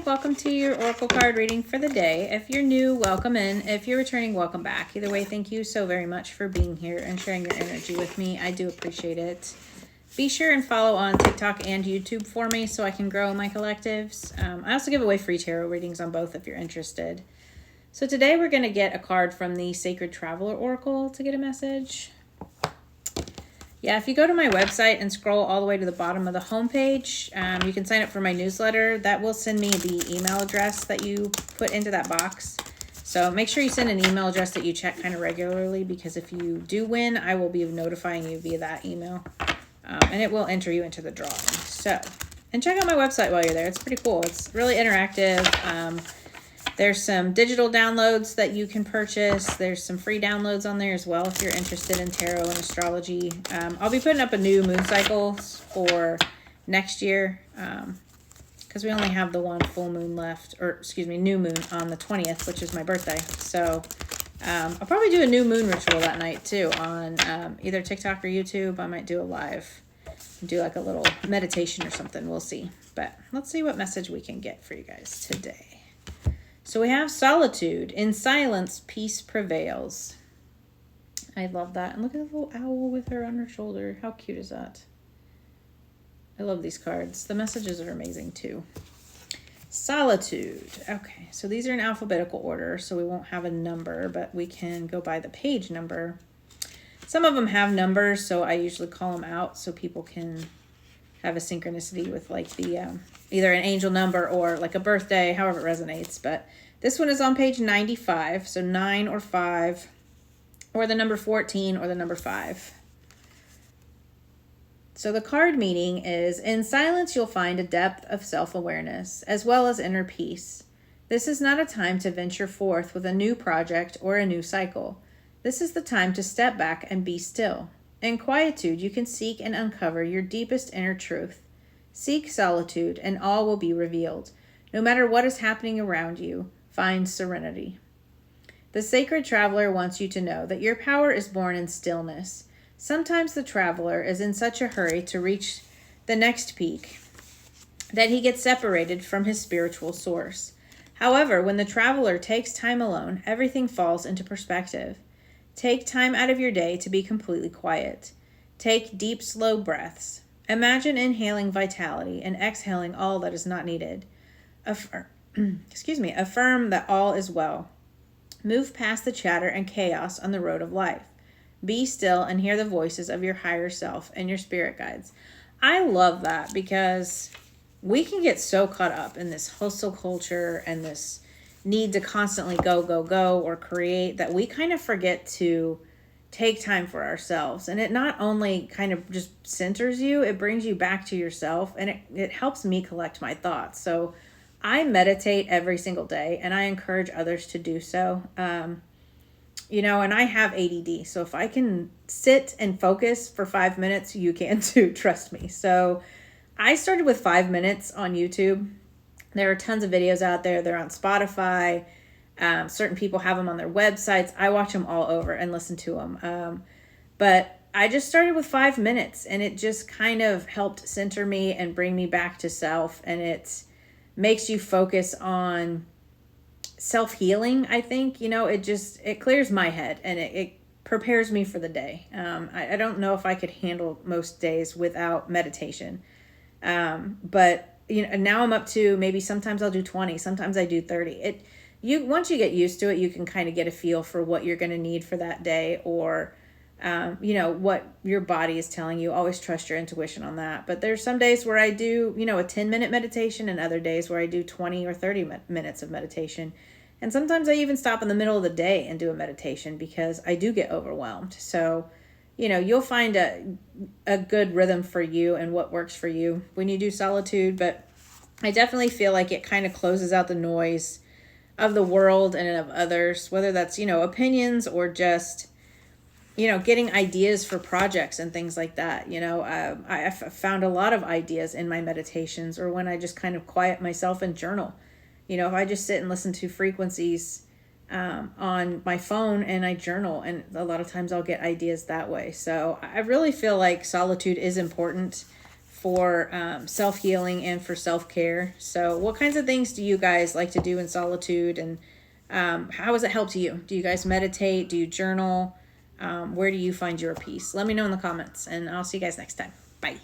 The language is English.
welcome to your Oracle card reading for the day. If you're new, welcome in. If you're returning, welcome back. Either way, thank you so very much for being here and sharing your energy with me. I do appreciate it. Be sure and follow on TikTok and YouTube for me so I can grow my collectives. I also give away free tarot readings on both if you're interested. So today we're going to get a card from the Sacred Traveler Oracle to get a message. Yeah, if you go to my website and scroll all the way to the bottom of the homepage, you can sign up for my newsletter. That will send me the email address that you put into that box. So make sure you send an email address that you check kind of regularly, because if you do win, I will be notifying you via that email. And it will enter you into the drawing. So, and check out my website while you're there. It's pretty cool. It's really interactive. There's some digital downloads that you can purchase. There's some free downloads on there as well if you're interested in tarot and astrology. I'll be putting up a new moon cycle for next year because we only have the one full moon left, or excuse me, new moon on the 20th, which is my birthday. So I'll probably do a new moon ritual that night too on either TikTok or YouTube. I might do a live, do like a little meditation or something. We'll see. But let's see what message we can get for you guys today. So we have solitude. In silence, peace prevails. I love that. And look at the little owl with her on her shoulder. How cute is that? I love these cards. The messages are amazing too. Solitude. Okay, so these are in alphabetical order, so we won't have a number, but we can go by the page number. Some of them have numbers, so I usually call them out so people can have a synchronicity with like the either an angel number or like a birthday, however it resonates. But this one is on page 95, so 9 or 5, or the number 14 or the number 5. So the card meaning is, in silence you'll find a depth of self-awareness as well as inner peace. This is not a time to venture forth with a new project or a new cycle. This is the time to step back and be still. In quietude, you can seek and uncover your deepest inner truth. Seek solitude, and all will be revealed. No matter what is happening around you, find serenity. The Sacred Traveler wants you to know that your power is born in stillness. Sometimes the traveler is in such a hurry to reach the next peak that he gets separated from his spiritual source. However, when the traveler takes time alone, everything falls into perspective. Take time out of your day to be completely quiet. Take deep, slow breaths. Imagine inhaling vitality and exhaling all that is not needed. Affirm that all is well. Move past the chatter and chaos on the road of life. Be still and hear the voices of your higher self and your spirit guides. I love that because we can get so caught up in this hustle culture and this need to constantly go, or create that we kind of forget to take time for ourselves. And it not only kind of just centers you, it brings you back to yourself, and it helps me collect my thoughts. So I meditate every single day, and I encourage others to do so. And I have ADD. So if I can sit and focus for 5 minutes, you can too, trust me. So I started with 5 minutes on YouTube. There are tons of videos out there. They're on Spotify. Certain people have them on their websites. I watch them all over and listen to them. But I just started with 5 minutes, and it just kind of helped center me and bring me back to self. And it makes you focus on self-healing, I think. It clears my head, and it prepares me for the day. I don't know if I could handle most days without meditation. But now I'm up to maybe sometimes I'll do 20, sometimes I do 30. Once you get used to it, you can kind of get a feel for what you're going to need for that day, or what your body is telling you. Always trust your intuition on that. But there's some days where I do, a 10-minute meditation, and other days where I do 20 or 30 minutes of meditation. And sometimes I even stop in the middle of the day and do a meditation because I do get overwhelmed. So, you'll find a good rhythm for you and what works for you when you do solitude. But I definitely feel like it kind of closes out the noise of the world and of others, whether that's, opinions or just, getting ideas for projects and things like that. I've found a lot of ideas in my meditations, or when I just kind of quiet myself and journal. If I just sit and listen to frequencies on my phone and I journal, and a lot of times I'll get ideas that way. So I really feel like solitude is important for self-healing and for self-care. So what kinds of things do you guys like to do in solitude, and how has it helped you? Do you guys meditate? Do you journal? Where do you find your peace? Let me know in the comments, and I'll see you guys next time. Bye.